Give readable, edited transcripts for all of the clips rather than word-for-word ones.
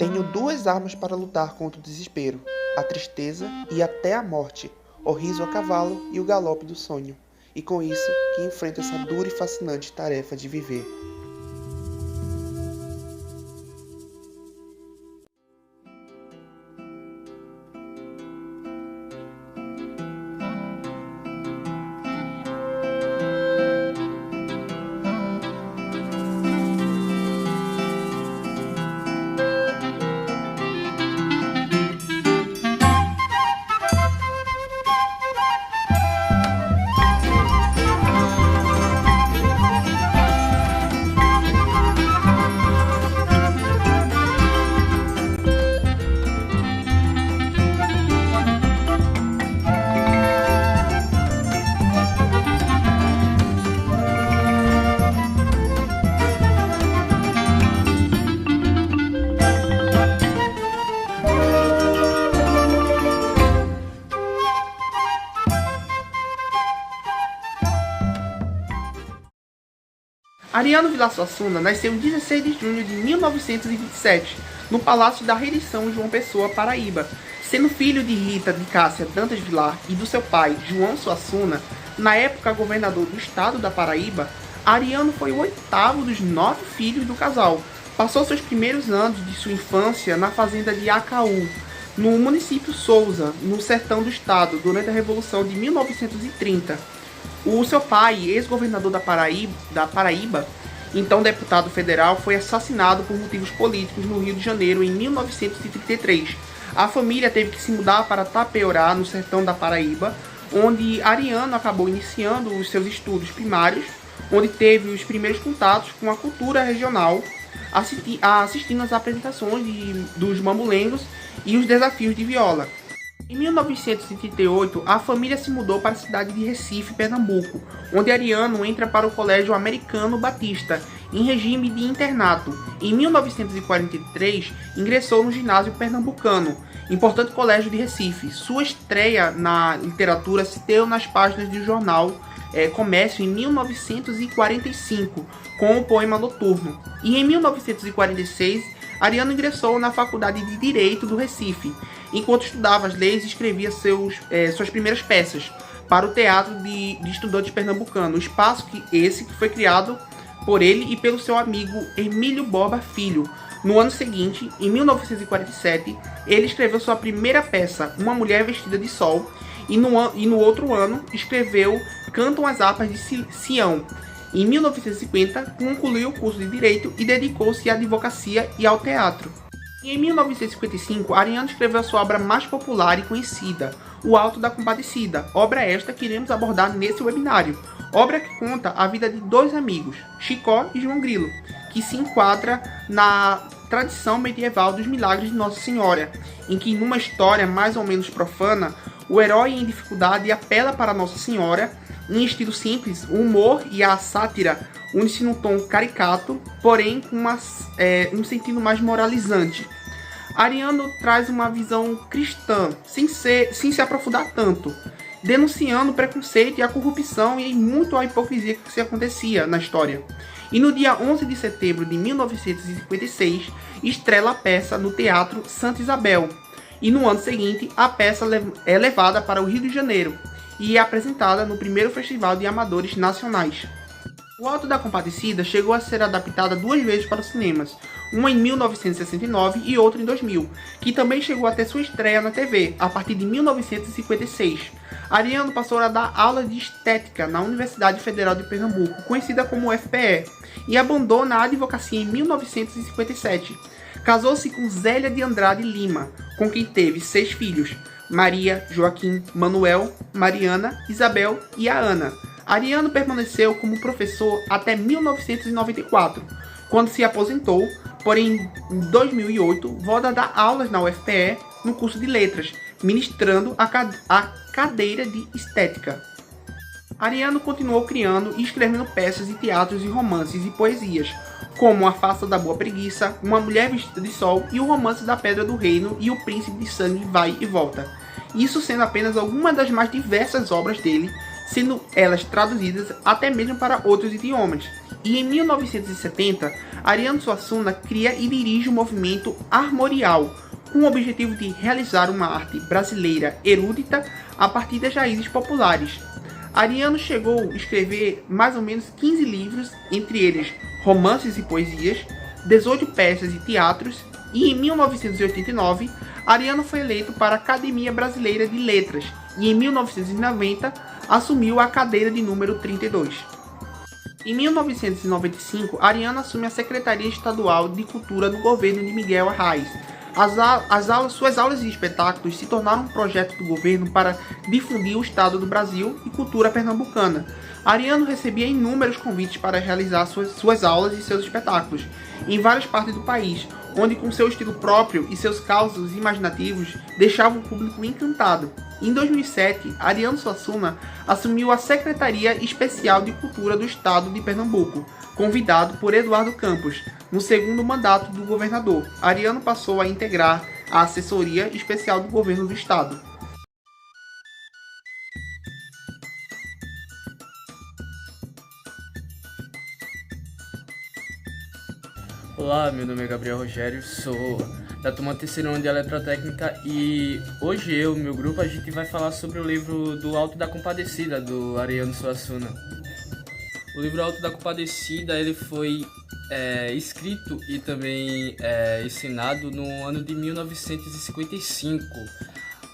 Tenho duas armas para lutar contra o desespero, a tristeza e até a morte, o riso a cavalo e o galope do sonho. E com isso que enfrento essa dura e fascinante tarefa de viver. Ariano Vilar Suassuna nasceu em 16 de junho de 1927, no Palácio da Redenção em João Pessoa, Paraíba. Sendo filho de Rita de Cássia Dantas Vilar e do seu pai, João Suassuna, na época governador do estado da Paraíba, Ariano foi o oitavo dos 9 filhos do casal. Passou seus primeiros anos de sua infância na fazenda de Acaú, no município Souza, no sertão do estado, durante a Revolução de 1930. O seu pai, ex-governador da Paraíba, então deputado federal, foi assassinado por motivos políticos no Rio de Janeiro em 1933. A família teve que se mudar para Tapeorá, no sertão da Paraíba, onde Ariano acabou iniciando os seus estudos primários, onde teve os primeiros contatos com a cultura regional, assistindo às apresentações dos mamulengos e os desafios de viola. Em 1938, a família se mudou para a cidade de Recife, Pernambuco, onde Ariano entra para o Colégio Americano Batista, em regime de internato. Em 1943, ingressou no Ginásio Pernambucano, importante colégio de Recife. Sua estreia na literatura se deu nas páginas do jornal Comércio em 1945, com o poema Noturno. E em 1946, Ariano ingressou na Faculdade de Direito do Recife. Enquanto estudava as leis, escrevia suas primeiras peças para o Teatro de Estudantes Pernambucano, espaço que foi criado por ele e pelo seu amigo Emílio Borba Filho. No ano seguinte, em 1947, ele escreveu sua primeira peça, Uma Mulher Vestida de Sol, e no outro ano escreveu Cantam as Harpas de Sião. Em 1950, concluiu o curso de Direito e dedicou-se à advocacia e ao teatro. E em 1955, Ariano escreveu a sua obra mais popular e conhecida, O Alto da Compadecida, obra esta que iremos abordar nesse webinário. Obra que conta a vida de dois amigos, Chicó e João Grilo, que se enquadra na tradição medieval dos milagres de Nossa Senhora, em que, numa história mais ou menos profana, o herói em dificuldade apela para Nossa Senhora. Em estilo simples, o humor e a sátira unem-se num tom caricato, porém com um sentido mais moralizante. Ariano traz uma visão cristã, sem se aprofundar tanto, denunciando o preconceito e a corrupção e muito a hipocrisia que se acontecia na história. E no dia 11 de setembro de 1956, estrela a peça no Teatro Santa Isabel. E no ano seguinte, a peça é levada para o Rio de Janeiro e é apresentada no primeiro Festival de Amadores Nacionais. O Alto da Compadecida chegou a ser adaptada 2 vezes para os cinemas, uma em 1969 e outra em 2000, que também chegou a ter sua estreia na TV, a partir de 1956. Ariano passou a dar aula de estética na Universidade Federal de Pernambuco, conhecida como UFPE, e abandona a advocacia em 1957. Casou-se com Zélia de Andrade Lima, com quem teve 6 filhos, Maria, Joaquim, Manuel, Mariana, Isabel e a Ana. Ariano permaneceu como professor até 1994, quando se aposentou, porém em 2008 volta a dar aulas na UFPE no curso de Letras, ministrando a cadeira de Estética. Ariano continuou criando e escrevendo peças de teatros e romances e poesias, como A Farsa da Boa Preguiça, Uma Mulher Vestida de Sol e o Romance da Pedra do Reino e O Príncipe de Sangue Vai e Volta. Isso sendo apenas algumas das mais diversas obras dele, sendo elas traduzidas até mesmo para outros idiomas. E em 1970, Ariano Suassuna cria e dirige o movimento Armorial, com o objetivo de realizar uma arte brasileira erudita a partir das raízes populares. Ariano chegou a escrever mais ou menos 15 livros, entre eles romances e poesias, 18 peças e teatros, e em 1989, Ariano foi eleito para a Academia Brasileira de Letras e em 1990 assumiu a cadeira de número 32. Em 1995, Ariano assume a Secretaria Estadual de Cultura do governo de Miguel Arraes. Suas aulas e espetáculos se tornaram um projeto do governo para difundir o estado do Brasil e cultura pernambucana. Ariano recebia inúmeros convites para realizar suas aulas e seus espetáculos em várias partes do país, onde com seu estilo próprio e seus causos imaginativos deixava o público encantado. Em 2007, Ariano Suassuna assumiu a Secretaria Especial de Cultura do Estado de Pernambuco, convidado por Eduardo Campos, no segundo mandato do governador. Ariano passou a integrar a Assessoria Especial do Governo do Estado. Olá, meu nome é Gabriel Rogério, sou da turma terceiro ano de Eletrotécnica e hoje eu e meu grupo a gente vai falar sobre o livro do Alto da Compadecida, do Ariano Suassuna. O livro Alto da Compadecida ele foi escrito e também ensinado no ano de 1955.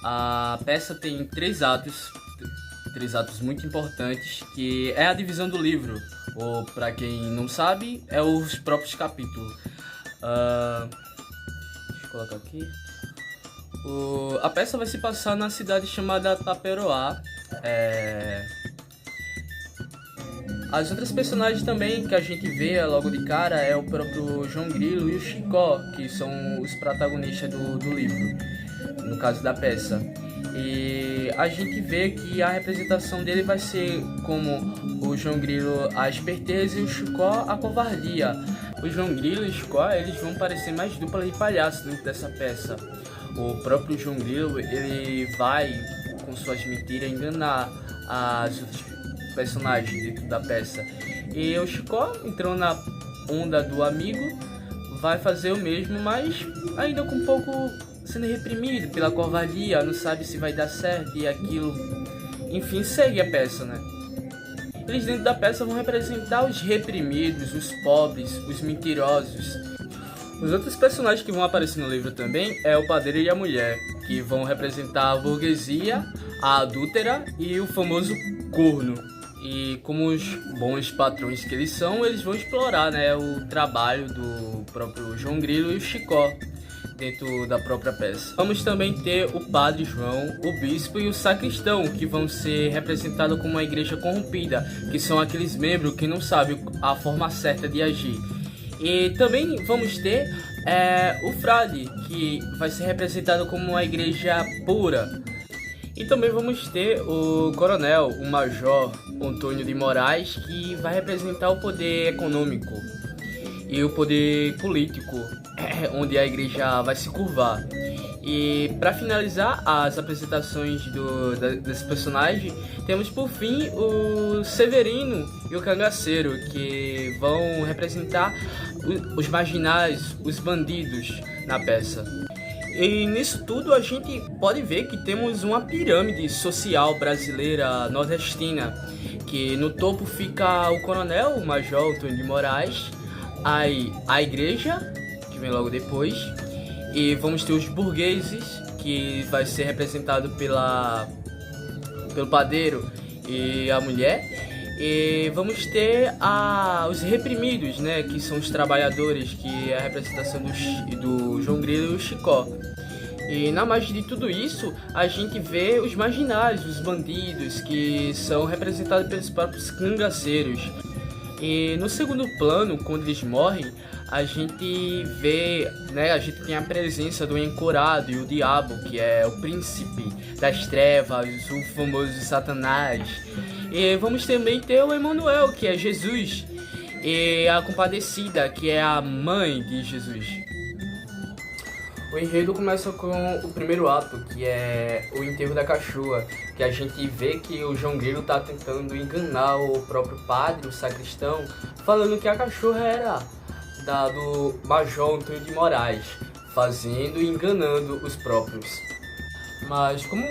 A peça tem três atos muito importantes, que é a divisão do livro, ou para quem não sabe, é os próprios capítulos. Deixa eu colocar aqui. A peça vai se passar na cidade chamada Taperoá. As outras personagens também que a gente vê logo de cara é o próprio João Grilo e o Chicó, que são os protagonistas do livro, no caso da peça. E a gente vê que a representação dele vai ser como o João Grilo a esperteza e o Chicó a covardia. O João Grilo e o Chicó eles vão parecer mais dupla de palhaço dentro dessa peça. O próprio João Grilo ele vai com suas mentiras enganar as outras personagens dentro da peça. E o Chicó, entrando na onda do amigo, vai fazer o mesmo, mas ainda com um pouco sendo reprimido pela covardia, não sabe se vai dar certo e aquilo, enfim, segue a peça, né? Eles dentro da peça vão representar os reprimidos, os pobres, os mentirosos. Os outros personagens que vão aparecer no livro também é o padeiro e a mulher, que vão representar a burguesia, a adúltera e o famoso corno. E como os bons patrões que eles são, eles vão explorar, né, o trabalho do próprio João Grilo e o Chicó dentro da própria peça. Vamos também ter o Padre João, o Bispo e o Sacristão, que vão ser representados como uma igreja corrompida, que são aqueles membros que não sabem a forma certa de agir. E também vamos ter o Frade, que vai ser representado como uma igreja pura. E também vamos ter o Coronel, o Major Antônio de Moraes, que vai representar o poder econômico e o poder político, onde a igreja vai se curvar. E para finalizar as apresentações desse personagem, temos por fim o Severino e o Cangaceiro, que vão representar os marginais, os bandidos na peça. E nisso tudo a gente pode ver que temos uma pirâmide social brasileira nordestina, que no topo fica o coronel, o major Antônio de Moraes, aí a igreja, que vem logo depois, e vamos ter os burgueses, que vai ser representado pelo padeiro e a mulher, e vamos ter os reprimidos, né, que são os trabalhadores, que é a representação do João Grilo e o Chicó. E na margem de tudo isso, a gente vê os marginais, os bandidos, que são representados pelos próprios cangaceiros. E no segundo plano, quando eles morrem, a gente vê, né, a gente tem a presença do Encorado e o Diabo, que é o príncipe das trevas, o famoso Satanás. E vamos também ter o Emanuel, que é Jesus, e a Compadecida, que é a mãe de Jesus. O enredo começa com o primeiro ato, que é o enterro da cachorra, que a gente vê que o João Grilo tá tentando enganar o próprio padre, o sacristão, falando que a cachorra era do Major Antônio de Moraes, fazendo e enganando os próprios. Mas como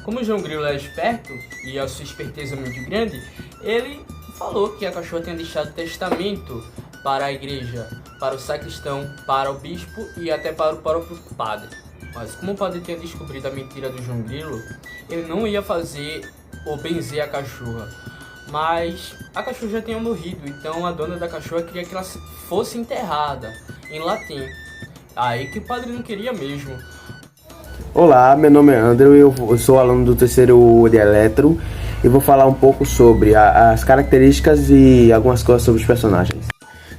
o João Grilo é esperto e a sua esperteza é muito grande, ele falou que a cachorra tinha deixado testamento para a igreja, para o sacristão, para o bispo e até para o próprio padre. Mas como o padre tinha descobrido a mentira do João Grilo, ele não ia fazer ou benzer a cachorra. Mas a cachorra já tinha morrido, então a dona da cachorra queria que ela fosse enterrada em latim. Aí que o padre não queria mesmo. Olá, meu nome é André, eu sou aluno do terceiro de Eletro e vou falar um pouco sobre as características e algumas coisas sobre os personagens.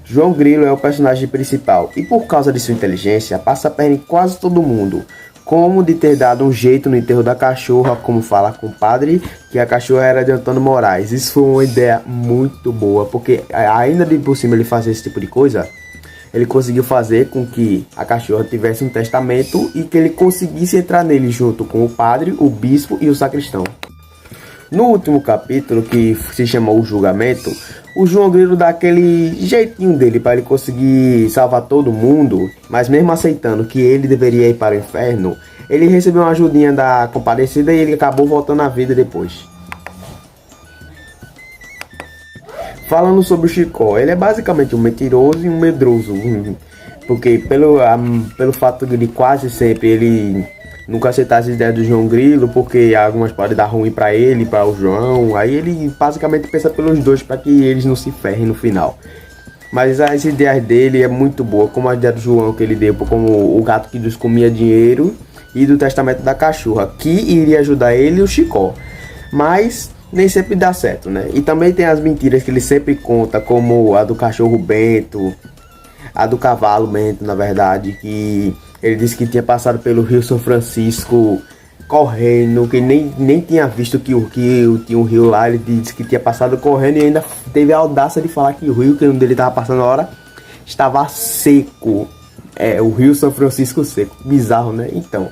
João Grilo é o personagem principal e por causa de sua inteligência passa a perna em quase todo mundo, como de ter dado um jeito no enterro da cachorra, como fala com o padre que a cachorra era de Antônio Moraes. Isso foi uma ideia muito boa, porque ainda de por cima ele fazer esse tipo de coisa, ele conseguiu fazer com que a cachorra tivesse um testamento e que ele conseguisse entrar nele junto com o padre, o bispo e o sacristão. No último capítulo, que se chamou O Julgamento, o João Grilo dá aquele jeitinho dele para ele conseguir salvar todo mundo, mas mesmo aceitando que ele deveria ir para o inferno, ele recebeu uma ajudinha da Compadecida e ele acabou voltando à vida depois. Falando sobre o Chicó, ele é basicamente um mentiroso e um medroso, porque pelo fato de quase sempre ele nunca aceitar as ideias do João Grilo, porque algumas podem dar ruim para ele, para o João, aí ele basicamente pensa pelos dois para que eles não se ferrem no final. Mas as ideias dele é muito boa, como a ideia do João que ele deu, como o gato que nos comia dinheiro, e do testamento da cachorra, que iria ajudar ele e o Chicó. Mas nem sempre dá certo, né? E também tem as mentiras que ele sempre conta, como a do cachorro Bento, a do cavalo Bento, na verdade, que ele disse que tinha passado pelo Rio São Francisco correndo, que nem tinha visto que tinha um rio lá. Ele disse que tinha passado correndo e ainda teve a audácia de falar que o rio que ele estava passando na hora estava seco. É, o Rio São Francisco seco. Bizarro, né? Então,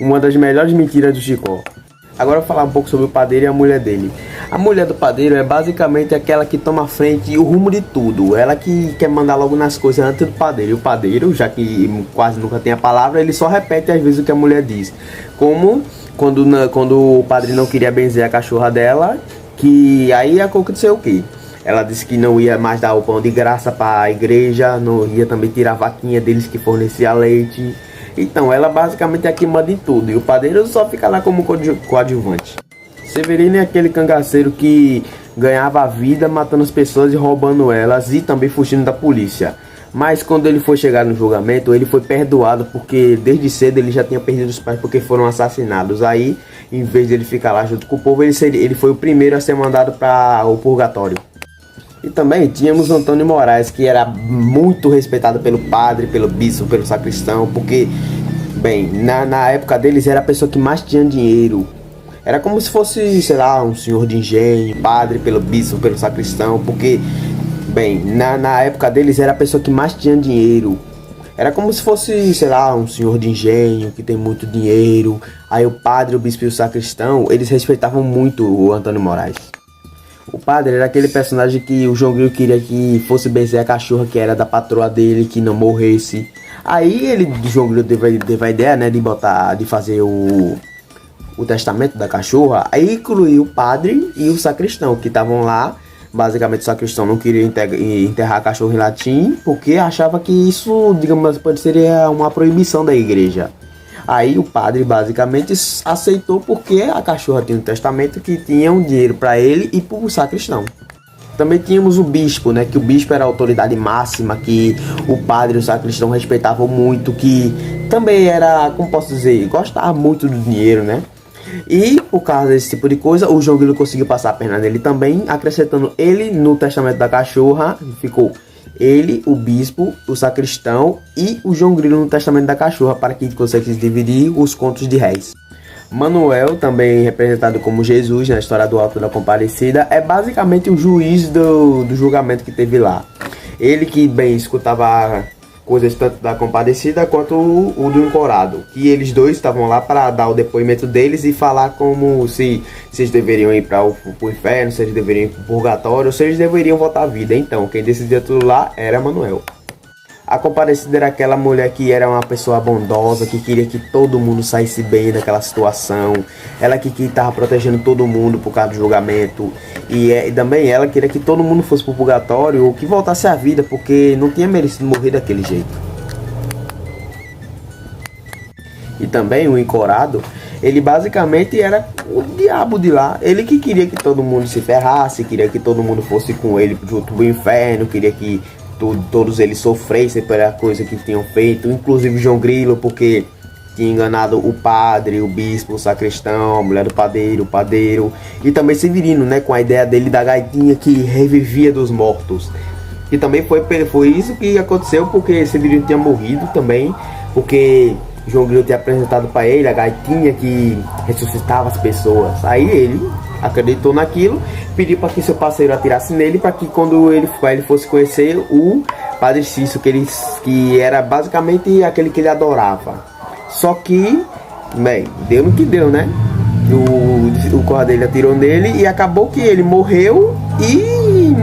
uma das melhores mentiras do Chicó. Agora eu vou falar um pouco sobre o padeiro e a mulher dele. A mulher do padeiro é basicamente aquela que toma a frente e o rumo de tudo. Ela que quer mandar logo nas coisas antes do padeiro. E o padeiro, já que quase nunca tem a palavra, ele só repete às vezes o que a mulher diz. Como quando o padre não queria benzer a cachorra dela, que aí aconteceu o quê? Ela disse que não ia mais dar o pão de graça para a igreja, não ia também tirar a vaquinha deles que fornecia leite. Então, ela basicamente é a que manda em tudo. E o padeiro só fica lá como coadjuvante. Severino é aquele cangaceiro que ganhava a vida matando as pessoas e roubando elas e também fugindo da polícia. Mas quando ele foi chegar no julgamento, ele foi perdoado porque desde cedo ele já tinha perdido os pais porque foram assassinados. Aí, em vez de ele ficar lá junto com o povo, ele foi o primeiro a ser mandado para o purgatório. E também tínhamos Antônio Moraes, que era muito respeitado pelo padre, pelo bispo, pelo sacristão, porque, bem, na época deles era a pessoa que mais tinha dinheiro. Era como se fosse, sei lá, um senhor de engenho, padre pelo bispo, pelo sacristão, porque, bem, na época deles era a pessoa que mais tinha dinheiro. Era como se fosse, sei lá, um senhor de engenho que tem muito dinheiro. Aí o padre, o bispo e o sacristão, eles respeitavam muito o Antônio Moraes. O padre era aquele personagem que o João Grilo queria que fosse benzer a cachorra que era da patroa dele, que não morresse. Aí o João Grilo teve a ideia, né, de fazer o testamento da cachorra. Aí incluiu o padre e o sacristão, que estavam lá. Basicamente o sacristão não queria enterrar a cachorra em latim, porque achava que isso, digamos, seria uma proibição da igreja. Aí o padre basicamente aceitou porque a cachorra tinha um testamento que tinha um dinheiro para ele e para o sacristão. Também tínhamos o bispo, né, que o bispo era a autoridade máxima, que o padre e o sacristão respeitavam muito, que também era, como posso dizer, gostava muito do dinheiro, né? E por causa desse tipo de coisa, o João Grilo conseguiu passar a perna nele também, acrescentando ele no testamento da cachorra. Ficou ele, o bispo, o sacristão e o João Grilo no testamento da cachorra, para que conseguisse dividir os contos de réis. Manuel, também representado como Jesus na história do Alto da Compadecida, é basicamente o juiz do julgamento que teve lá. Ele que, bem, escutava coisas tanto da Compadecida quanto o do Encorado, que eles dois estavam lá para dar o depoimento deles e falar como se eles deveriam ir para o inferno, se eles deveriam ir para o purgatório, ou se eles deveriam voltar à vida. Então, quem decidia tudo lá era Manuel. A Compadecida era aquela mulher que era uma pessoa bondosa, que queria que todo mundo saísse bem daquela situação. Ela que estava protegendo todo mundo por causa do julgamento. E também ela queria que todo mundo fosse pro purgatório ou que voltasse à vida, porque não tinha merecido morrer daquele jeito. E também o Encorado, ele basicamente era o diabo de lá. Ele que queria que todo mundo se ferrasse, queria que todo mundo fosse com ele junto pro inferno, queria que todos eles sofressem pela coisa que tinham feito, inclusive João Grilo, porque tinha enganado o padre, o bispo, o sacristão, a mulher do padeiro, o padeiro, e também Severino, né, com a ideia dele da gaitinha que revivia dos mortos. E também foi isso que aconteceu, porque Severino tinha morrido também, porque João Grilo tinha apresentado para ele a gaitinha que ressuscitava as pessoas. Aí ele acreditou naquilo, pediu para que seu parceiro atirasse nele, para que quando ele fosse conhecer o Padre Cício, que era basicamente aquele que ele adorava. Só que, bem, deu no que deu, né? O corpo dele atirou nele e acabou que ele morreu e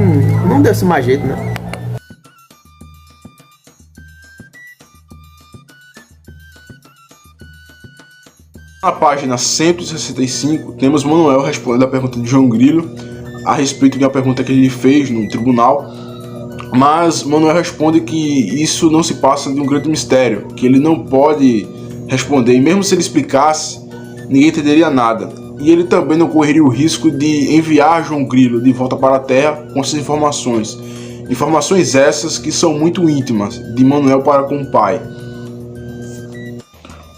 não deu-se mais jeito, né? Na página 165, temos Manuel respondendo a pergunta de João Grilo a respeito de uma pergunta que ele fez no tribunal, mas Manuel responde que isso não se passa de um grande mistério, que ele não pode responder, e mesmo se ele explicasse, ninguém entenderia nada. E ele também não correria o risco de enviar João Grilo de volta para a Terra com essas informações. Informações essas que são muito íntimas de Manuel para com o pai.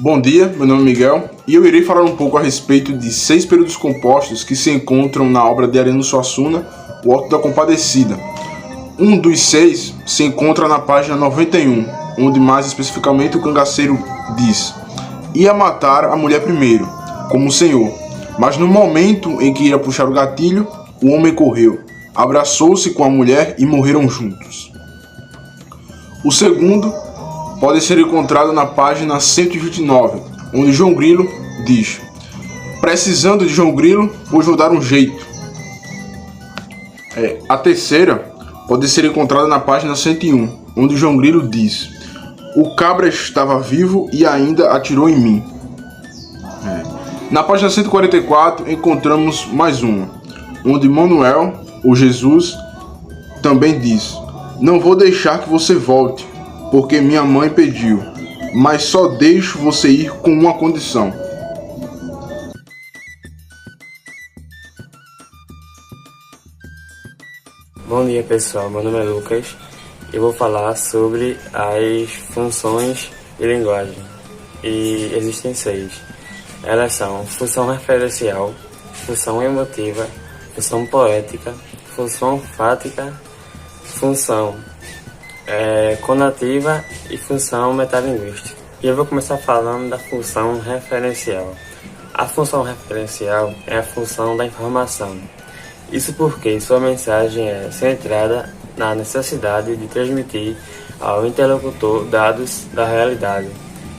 Bom dia, meu nome é Miguel e eu irei falar um pouco a respeito de 6 períodos compostos que se encontram na obra de Ariano Suassuna, O Auto da Compadecida. Um dos 6 se encontra na página 91, onde mais especificamente o cangaceiro diz: ia matar a mulher primeiro, como o Senhor, mas no momento em que ia puxar o gatilho, o homem correu, abraçou-se com a mulher e morreram juntos. O segundo pode ser encontrado na página 129, onde João Grilo diz: precisando de João Grilo, pois vou dar um jeito. A terceira pode ser encontrada na página 101, onde João Grilo diz: o cabra estava vivo e ainda atirou em mim. Na página 144 encontramos mais uma, onde Manuel, ou Jesus, também diz: não vou deixar que você volte, porque minha mãe pediu, mas só deixo você ir com uma condição. Bom dia pessoal, meu nome é Lucas e eu vou falar sobre as funções de linguagem, e existem 6. Elas são função referencial, função emotiva, função poética, função fática, função conativa e função metalinguística. E eu vou começar falando da função referencial. A função referencial é a função da informação. Isso porque sua mensagem é centrada na necessidade de transmitir ao interlocutor dados da realidade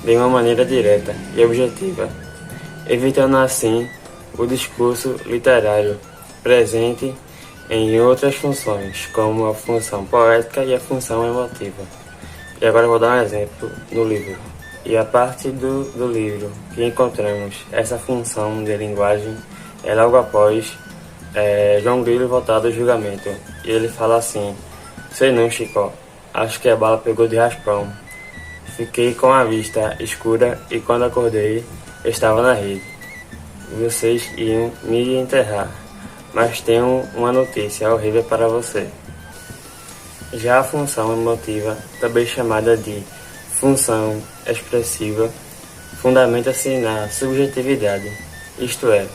de uma maneira direta e objetiva, evitando assim o discurso literário presente em outras funções, como a função poética e a função emotiva. E agora eu vou dar um exemplo no livro. E a parte do livro que encontramos essa função de linguagem é logo após João Grilo voltar do julgamento. E ele fala assim: sei não, Chicó, acho que a bala pegou de raspão. Fiquei com a vista escura e quando acordei estava na rede. Vocês iam me enterrar, mas tenho uma notícia horrível para você. Já a função emotiva, também chamada de função expressiva, fundamenta-se na subjetividade, isto é,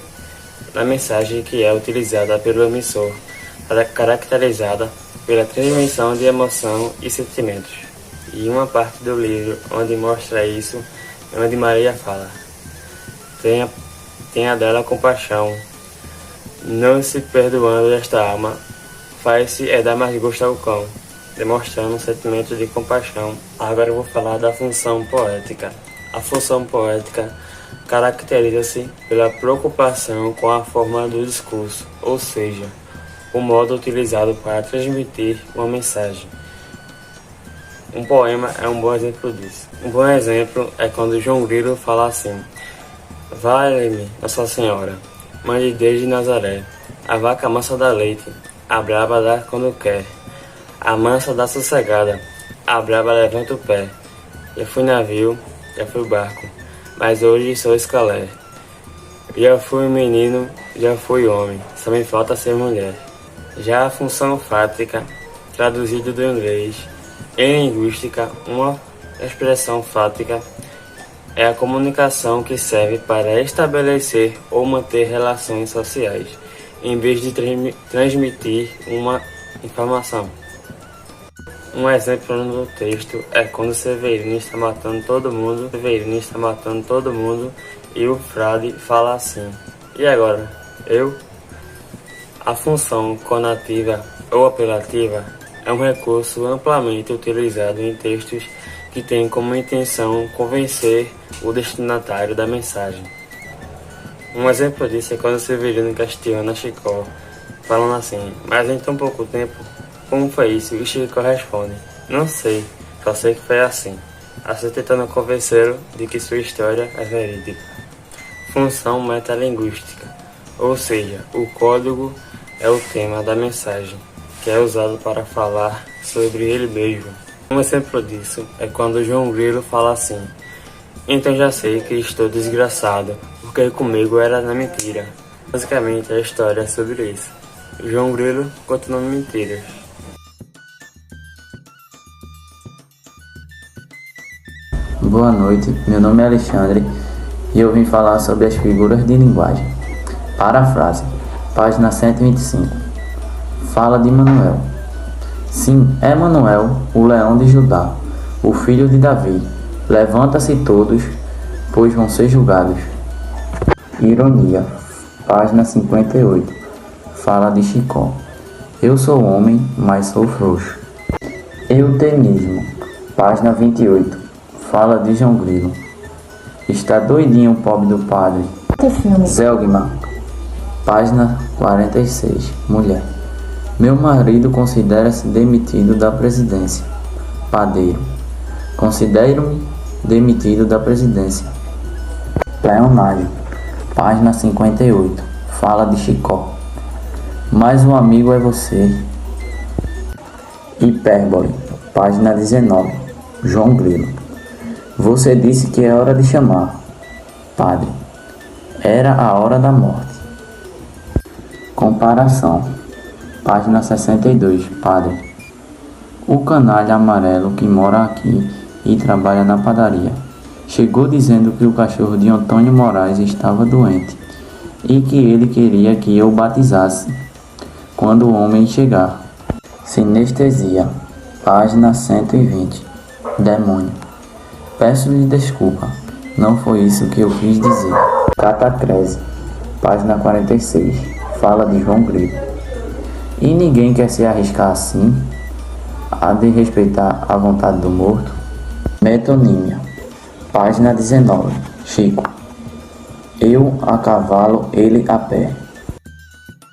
na mensagem que é utilizada pelo emissor, caracterizada pela transmissão de emoção e sentimentos. E uma parte do livro onde mostra isso é onde Maria fala: tenha dela compaixão, não se perdoando desta alma, faz-se dar mais gosto ao cão. demonstrando um sentimento de compaixão. Agora eu vou falar da função poética. A função poética caracteriza-se pela preocupação com a forma do discurso, ou seja, o modo utilizado para transmitir uma mensagem. Um poema é um bom exemplo disso. Um bom exemplo é quando João Grilo fala assim: Vale-me, Nossa Senhora, Mãe de Deus de Nazaré, a vaca mansa dá leite, a braba dá quando quer, a mansa dá sossegada, a braba levanta o pé. Já fui navio, já fui barco, mas hoje sou escalé. Já fui menino, já fui homem, só me falta ser mulher. Já a função fática, traduzida do inglês, em linguística, uma expressão fática é a comunicação que serve para estabelecer ou manter relações sociais, em vez de transmitir uma informação. Um exemplo no texto é quando Severino está matando todo mundo, e o frade fala assim: e agora? Eu? A função conativa ou apelativa é um recurso amplamente utilizado em textos que têm como intenção convencer o destinatário da mensagem. Um exemplo disso é quando Severino questiona Chicó, falando assim: mas em tão pouco tempo, como foi isso? E Chicó responde: não sei, só sei que foi assim tentando convencê-lo de que sua história é verídica. Função metalinguística, ou seja, o código é o tema da mensagem, que é usado para falar sobre ele mesmo. Um exemplo disso é quando João Grilo fala assim: então já sei que estou desgraçado, porque comigo era na mentira. Basicamente a história é sobre isso. João Grilo contando mentiras. Boa noite, meu nome é Alexandre e eu vim falar sobre as figuras de linguagem. Parafrase, página 125. Fala de Manuel. Sim, é Manuel, o leão de Judá, o filho de Davi. Levanta-se todos, pois vão ser julgados. Ironia, página 58. Fala de Chicó. Eu sou homem, mas sou frouxo. Eutenismo, página 28. Fala de João Grilo. Está doidinho o pobre do padre. Zelgman, página 46. Mulher. Meu marido considera-se demitido da presidência. Padeiro. Considero-me demitido da presidência. Leonário, página 58. Fala de Chicó. Mais um amigo é você. Hipérbole, página 19. João Grilo. Você disse que é hora de chamar. Padre. Era a hora da morte. Comparação. Página 62. Padre. O canalha amarelo que mora aqui e trabalha na padaria chegou dizendo que o cachorro de Antônio Moraes estava doente e que ele queria que eu batizasse quando o homem chegar. Sinestesia. Página 120. Demônio. Peço-lhe desculpa, não foi isso que eu quis dizer. Catacrese, página 46, fala de João Grilo. E ninguém quer se arriscar assim? Há de respeitar a vontade do morto? Metonímia, página 19, Chico. Eu a cavalo, ele a pé.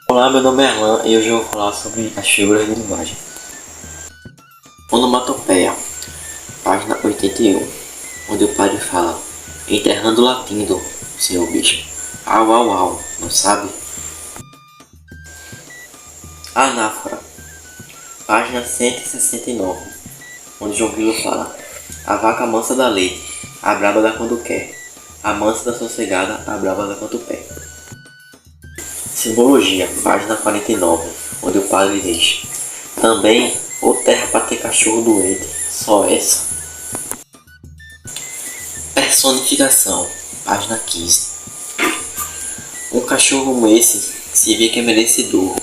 Olá, meu nome é Alan e hoje eu vou falar sobre as figuras de linguagem. Onomatopeia, página 81. Onde o padre fala: enterrando latindo, senhor bispo. Au, au, au, não sabe? Anáfora, página 169. Onde João Grilo fala: a vaca mansa dá leite, a braba dá quando quer. A mansa dá sossegada, a braba dá quanto pé. Simbologia, página 49. Onde o padre diz: também, ô terra pra ter cachorro doente, só essa. Personificação, página 15. Um cachorro como esse se vê que é merecedor.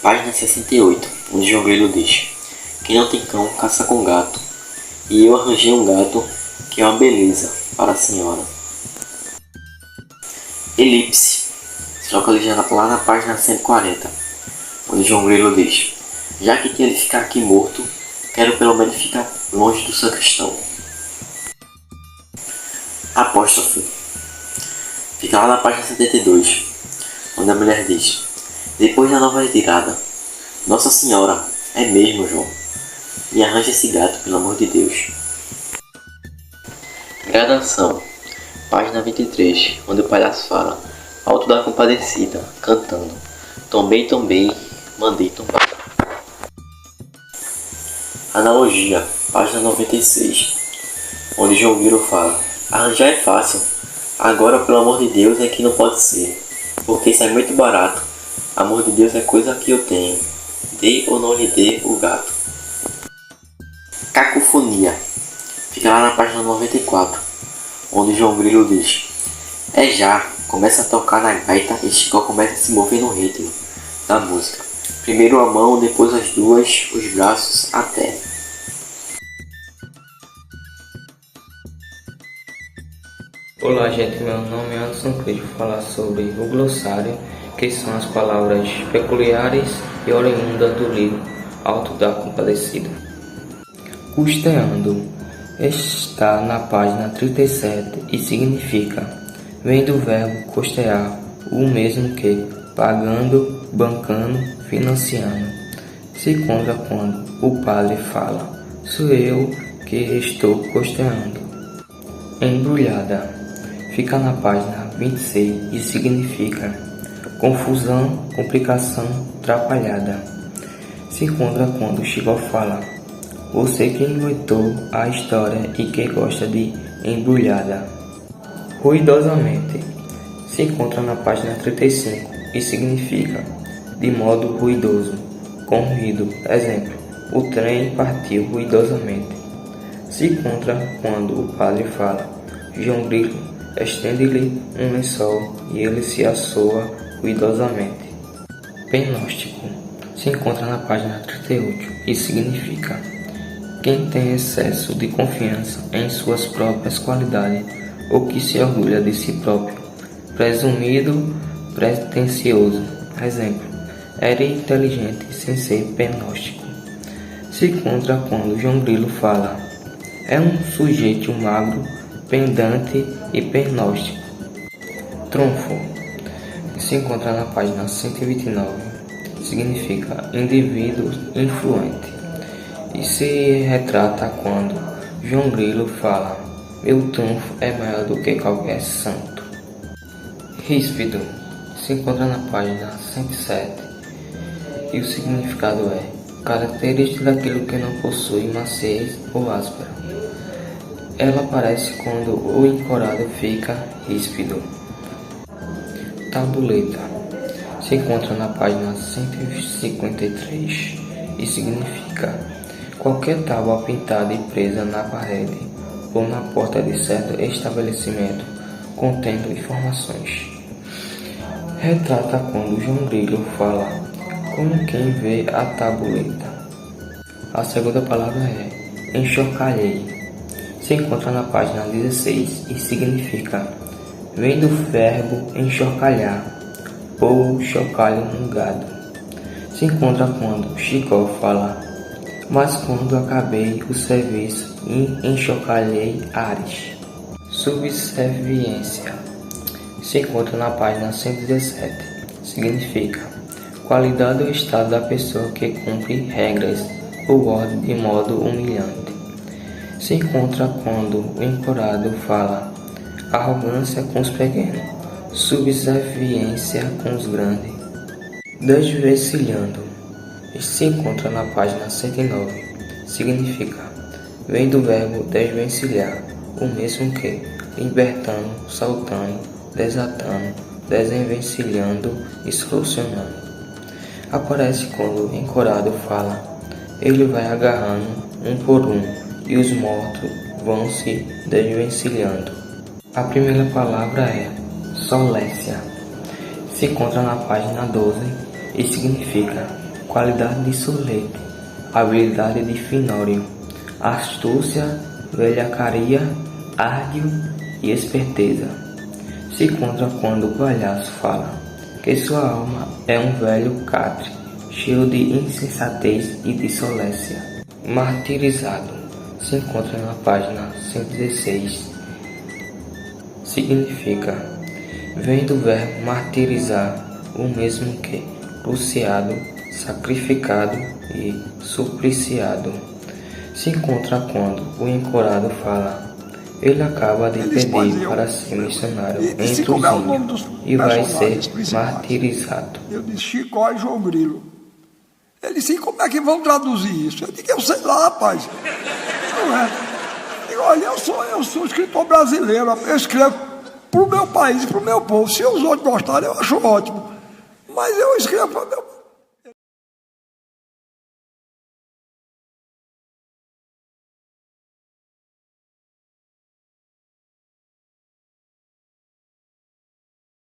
Página 68, onde João Grilo diz: quem não tem cão, caça com gato. E eu arranjei um gato que é uma beleza para a senhora. Elipse, se localiza lá na página 140, onde João Grilo diz: Já que ele ficar aqui morto, quero pelo menos ficar longe do sacristão. Apóstrofe. Fica lá na página 72, onde a mulher diz: depois da nova retirada, Nossa Senhora, é mesmo, João? Me arranja esse gato, pelo amor de Deus. Gradação. Página 23, onde o palhaço fala: Alto da Compadecida, cantando: tombei, tombei, mandei tombar. Analogia. Página 96, onde João Grilo fala: arranjar é fácil, agora pelo amor de Deus é que não pode ser, porque isso é muito barato. Amor de Deus é coisa que eu tenho, dê ou não lhe dê o gato. Cacofonia. Fica lá na página 94, onde João Grilo diz: é já, começa a tocar na gaita e Chicó começa a se mover no ritmo da música. Primeiro a mão, depois as duas, os braços até. Olá gente, meu nome é Anderson Cris, vou falar sobre o glossário, que são as palavras peculiares e oriundas do livro Alto da Compadecida. Custeando está na página 37 e significa: vem do verbo custear, o mesmo que pagando, bancando, financiando. Se encontra quando o padre fala: sou eu que estou custeando. Embrulhada. Fica na página 26 e significa confusão, complicação, atrapalhada. Se encontra quando Chicó fala: você que inventou a história e que gosta de embrulhada. Ruidosamente. Se encontra na página 35 e significa de modo ruidoso, com ruído. Exemplo: o trem partiu ruidosamente. Se encontra quando o padre fala: João Grilo, estende-lhe um lençol e ele se assoa ruidosamente. Penóstico. Se encontra na página 38 e significa quem tem excesso de confiança em suas próprias qualidades ou que se orgulha de si próprio. Presumido, pretensioso. Exemplo: era inteligente sem ser penóstico. Se encontra quando João Grilo fala: é um sujeito magro, pendante e penóstico. Trunfo. Se encontra na página 129. Significa indivíduo influente. E se retrata quando João Grilo fala: meu trunfo é maior do que qualquer santo. Ríspido. Se encontra na página 107. E o significado é característica daquilo que não possui maciez ou áspero. Ela aparece quando o encorado fica ríspido. Tabuleta. Se encontra na página 153 e significa qualquer tábua pintada e presa na parede ou na porta de certo estabelecimento contendo informações. Retrata quando João Grilo fala como quem vê a tabuleta. A segunda palavra é enxocalhei. Se encontra na página 16 e significa vem do verbo enxocalhar, ou chocalho no gado. Se encontra quando Chicó fala: mas quando acabei o serviço e enxocalhei Ares. Subserviência. Se encontra na página 117. Significa qualidade ou estado da pessoa que cumpre regras ou ordem de modo humilhante. Se encontra quando o encorado fala: arrogância com os pequenos, subserviência com os grandes. Desvencilhando. Se encontra na página 109. Significa vem do verbo desvencilhar, o mesmo que libertando, saltando, desatando, desenvencilhando e solucionando. Aparece quando o encorado fala: ele vai agarrando um por um e os mortos vão se desvencilhando. A primeira palavra é solécia. Se encontra na página 12 e significa qualidade de solete, habilidade de finório, astúcia, velhacaria, árdio e esperteza. Se encontra quando o palhaço fala que sua alma é um velho catre, cheio de insensatez e dissolência. Martirizado se encontra na página 116. Significa: vem do verbo martirizar, o mesmo que cruciado, sacrificado e supliciado. Se encontra quando o encorado fala: ele acaba de pedir para ser missionário entre os índios e vai ser martirizado. Eu disse Chicó e João Grilo. Ele disse: como é que vão traduzir isso? Eu disse: eu sei lá, rapaz. Não é? Eu digo: olha, eu sou escritor brasileiro, eu escrevo para o meu país e para o meu povo. Se os outros gostarem, eu acho ótimo. Mas eu escrevo para o meu